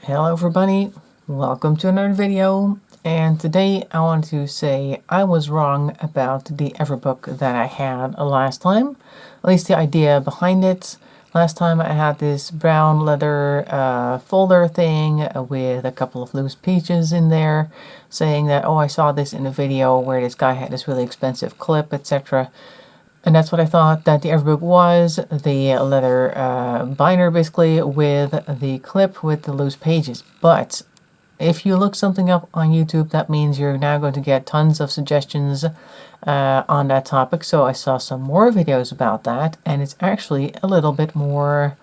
Hello everybody, welcome to another video, and today I want to say I was wrong about the Everbook that I had last time, at least the idea behind it. Last time I had this brown leather folder thing with a couple of loose pages in there saying that, oh, I saw this in a video where this guy had this really expensive clip, etc. And that's what I thought that the Everbook was, the leather binder basically with the clip with the loose pages. But if you look something up on YouTube, that means you're now going to get tons of suggestions on that topic. So I saw some more videos about that, and it's actually a little bit more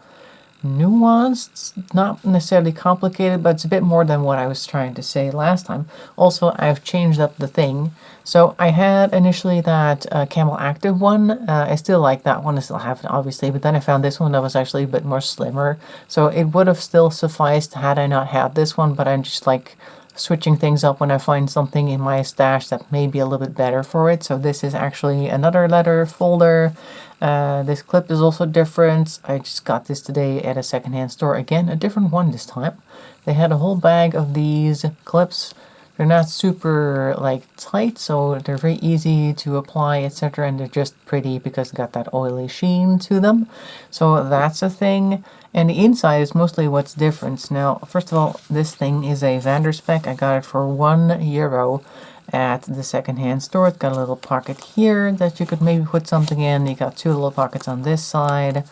nuanced, not necessarily complicated, but it's a bit more than what I was trying to say last time. Also, I've changed up the thing. So I had initially that Camel Active one. I still like that one. I still have it, obviously, but then I found this one that was actually a bit more slimmer. So it would have still sufficed had I not had this one, but I'm just like switching things up when I find something in my stash that may be a little bit better for it. So this is actually another letter folder. This clip is also different. I just got this today at a secondhand store. Again, a different one this time. They had a whole bag of these clips. They're not super like tight, so they're very easy to apply, etc. And they're just pretty because they got that oily sheen to them. So that's a thing. And the inside is mostly what's different. Now, first of all, this thing is a Vanderspec. I got it for €1 at the secondhand store. It's got a little pocket here that you could maybe put something in. You got two little pockets on this side,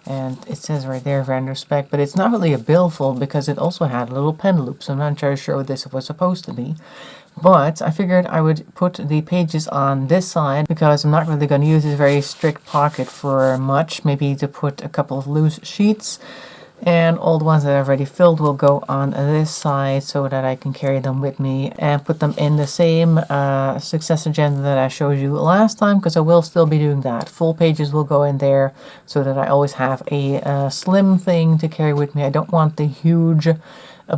and it says right there Vanderspec, but it's not really a billfold because it also had a little pen loop, so I'm not entirely sure what this was supposed to be. But I figured I would put the pages on this side because I'm not really going to use this very strict pocket for much. Maybe to put a couple of loose sheets, and all the ones that I've already filled will go on this side so that I can carry them with me and put them in the same success agenda that I showed you last time, because I will still be doing that. Full pages will go in there so that I always have a slim thing to carry with me. I don't want the huge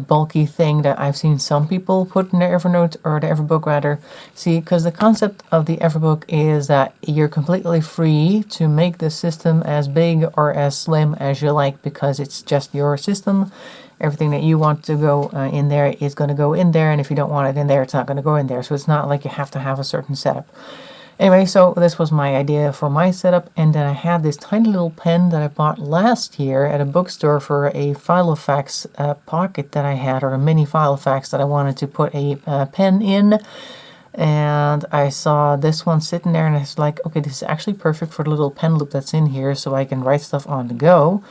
bulky thing that I've seen some people put in their Evernote, or the Everbook rather. See, because the concept of the Everbook is that you're completely free to make the system as big or as slim as you like, because it's just your system. Everything that you want to go in there is going to go in there, and if you don't want it in there, it's not going to go in there. So it's not like you have to have a certain setup. Anyway, so this was my idea for my setup, and then I had this tiny little pen that I bought last year at a bookstore for a Filofax pocket that I had, or a mini Filofax that I wanted to put a pen in. And I saw this one sitting there, and I was like, okay, this is actually perfect for the little pen loop that's in here, so I can write stuff on the go.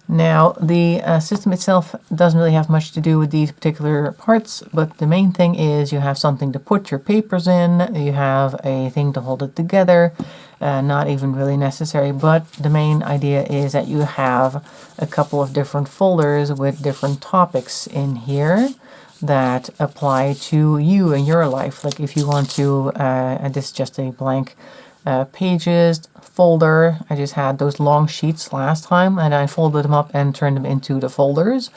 Now, the system itself doesn't really have much to do with these particular parts, but the main thing is you have something to put your papers in, you have a thing to hold it together, not even really necessary, but the main idea is that you have a couple of different folders with different topics in here that apply to you and your life. Like if you want to, and this is just a blank pages folder. I just had those long sheets last time, and I folded them up and turned them into the folders,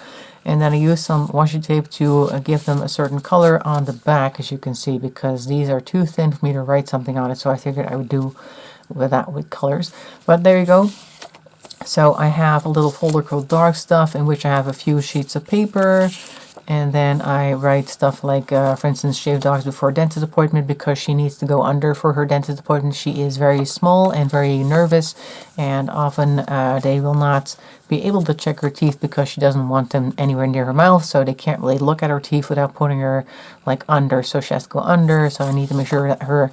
and then I used some washi tape to give them a certain color on the back, as you can see, because these are too thin for me to write something on it, so I figured I would do with that with colors. But there you go. So I have a little folder called Dark Stuff, in which I have a few sheets of paper. And then I write stuff like, for instance, shave dogs before a dentist appointment, because she needs to go under for her dentist appointment. She is very small and very nervous, and often they will not be able to check her teeth because she doesn't want them anywhere near her mouth, so they can't really look at her teeth without putting her like under, so she has to go under. So I need to make sure that her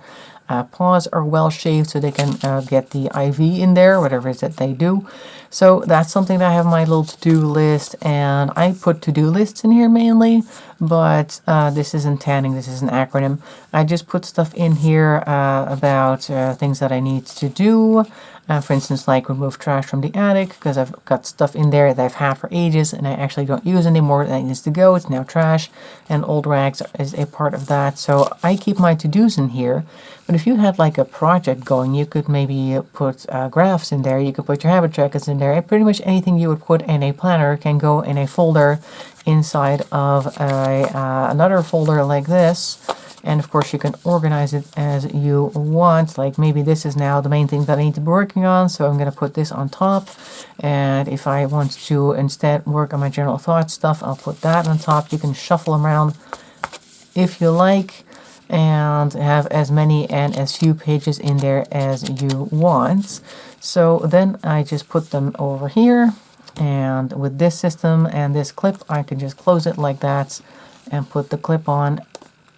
paws are well shaved so they can get the IV in there, whatever it is that they do. So that's something that I have on my little to-do list, and I put to-do lists in here mainly, but this isn't tanning, this is an acronym. I just put stuff in here about things that I need to do. For instance, like remove trash from the attic, because I've got stuff in there that I've had for ages and I actually don't use anymore. That needs to go. It's now trash, and old rags is a part of that. So I keep my to-dos in here. But if you had like a project going, you could maybe put graphs in there. You could put your habit trackers in there. And pretty much anything you would put in a planner can go in a folder inside of another folder like this. And of course you can organize it as you want. Like maybe this is now the main thing that I need to be working on, so I'm going to put this on top. And if I want to instead work on my general thought stuff, I'll put that on top. You can shuffle around if you like and have as many and as few pages in there as you want. So then I just put them over here, and with this system and this clip I can just close it like that and put the clip on,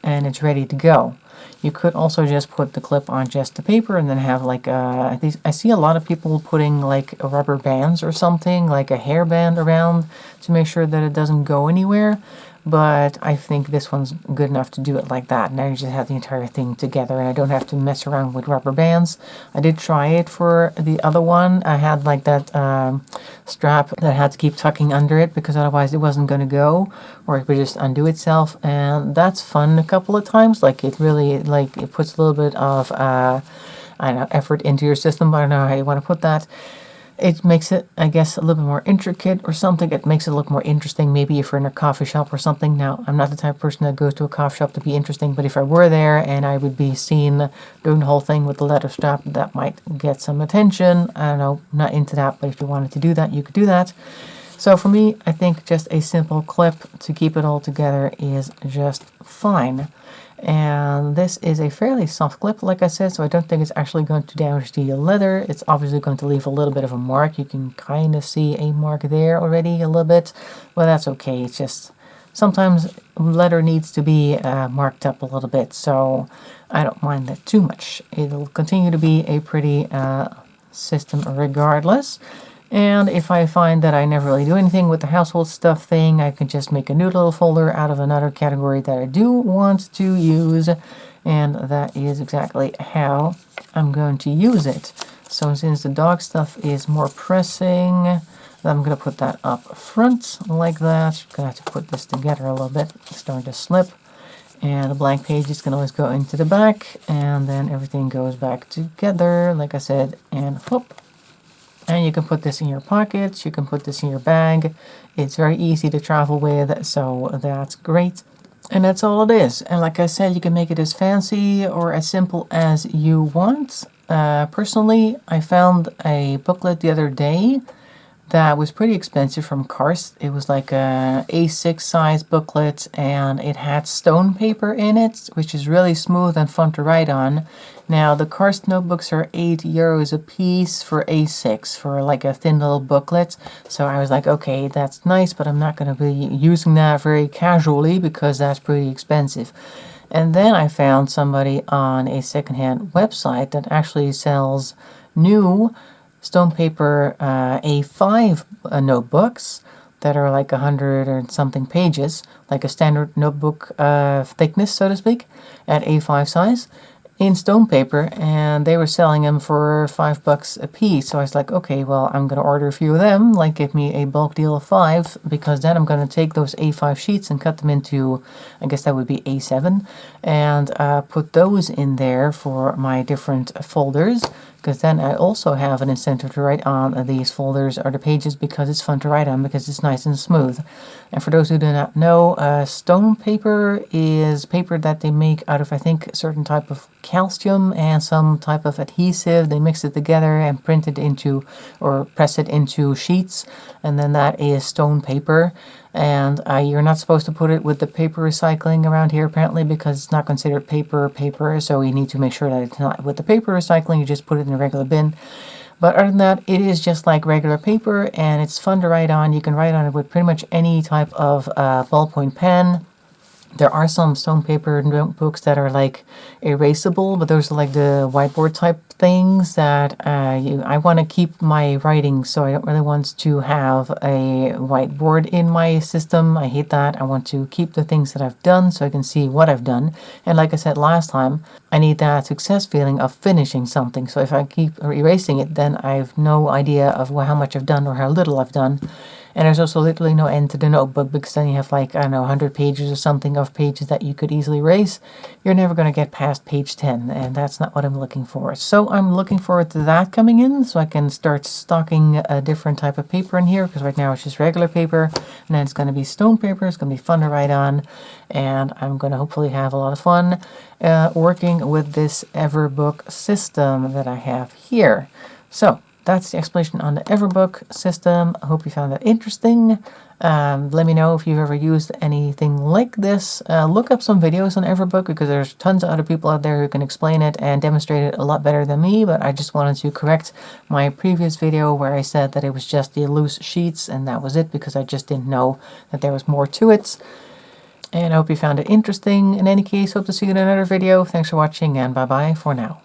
and it's ready to go. You could also just put the clip on just the paper and then have like I see a lot of people putting like rubber bands or something, like a hairband around to make sure that it doesn't go anywhere. But I think this one's good enough to do it like that. Now you just have the entire thing together and I don't have to mess around with rubber bands. I did try it for the other one. I had like that strap that I had to keep tucking under it because otherwise it wasn't going to go, or it would just undo itself, and that's fun a couple of times. Like it really, like it puts a little bit of I don't know, effort into your system, but I don't know how you want to put that. It makes it, I guess, a little bit more intricate or something. It makes it look more interesting, maybe if you're in a coffee shop or something. Now, I'm not the type of person that goes to a coffee shop to be interesting, but if I were there and I would be seen doing the whole thing with the leather strap, that might get some attention. I don't know, I'm not into that, but if you wanted to do that, you could do that. So for me, I think just a simple clip to keep it all together is just fine. And this is a fairly soft clip, like I said, so I don't think it's actually going to damage the leather. It's obviously going to leave a little bit of a mark. You can kind of see a mark there already, a little bit. Well, that's okay. It's just sometimes leather needs to be marked up a little bit, so I don't mind that too much. It'll continue to be a pretty system regardless. And if I find that I never really do anything with the household stuff thing, I can just make a new little folder out of another category that I do want to use. And that is exactly how I'm going to use it. So since the dog stuff is more pressing, I'm going to put that up front like that. I'm going to have to put this together a little bit. It's starting to slip. And the blank pages can always go into the back. And then everything goes back together, like I said, and whoop. And you can put this in your pockets, you can put this in your bag. It's very easy to travel with, so that's great. And that's all it is. And like I said, you can make it as fancy or as simple as you want. Personally, I found a booklet the other day that was pretty expensive from Karst. It was like a A6 size booklet, and it had stone paper in it, which is really smooth and fun to write on. Now, the Karst notebooks are €8 a piece for A6 for like a thin little booklet. So I was like, okay, that's nice, but I'm not going to be using that very casually because that's pretty expensive. And then I found somebody on a secondhand website that actually sells new stone paper A5 notebooks that are like 100 or something pages, like a standard notebook thickness, so to speak, at A5 size in stone paper, and they were selling them for $5 a piece. So I was like, okay, well, I'm going to order a few of them, like give me a bulk deal of 5, because then I'm going to take those A5 sheets and cut them into, I guess that would be A7, and put those in there for my different folders, because then I also have an incentive to write on these folders or the pages because it's fun to write on, because it's nice and smooth. And for those who do not know, stone paper is paper that they make out of, I think, a certain type of calcium and some type of adhesive. They mix it together and print it into, or press it into sheets, and then that is stone paper. And you're not supposed to put it with the paper recycling around here, apparently, because it's not considered paper, so you need to make sure that it's not with the paper recycling. You just put it in a regular bin. But other than that, it is just like regular paper, and it's fun to write on. You can write on it with pretty much any type of ballpoint pen. There are some stone paper notebooks that are like erasable, but those are like the whiteboard type things that I want to keep my writing, so I don't really want to have a whiteboard in my system. I hate that. I want to keep the things that I've done so I can see what I've done. And like I said last time, I need that success feeling of finishing something. So if I keep erasing it, then I have no idea of how much I've done or how little I've done. And there's also literally no end to the notebook, because then you have like, I don't know, 100 pages or something of pages that you could easily erase. You're never going to get past page 10, and that's not what I'm looking for. So I'm looking forward to that coming in, so I can start stocking a different type of paper in here, because right now it's just regular paper, and then it's going to be stone paper. It's going to be fun to write on, and I'm going to hopefully have a lot of fun working with this Everbook system that I have here. So that's the explanation on the Everbook system. I hope you found that interesting. Let me know if you've ever used anything like this. Look up some videos on Everbook, because there's tons of other people out there who can explain it and demonstrate it a lot better than me, but I just wanted to correct my previous video where I said that it was just the loose sheets and that was it, because I just didn't know that there was more to it. And I hope you found it interesting. In any case, hope to see you in another video. Thanks for watching, and bye-bye for now.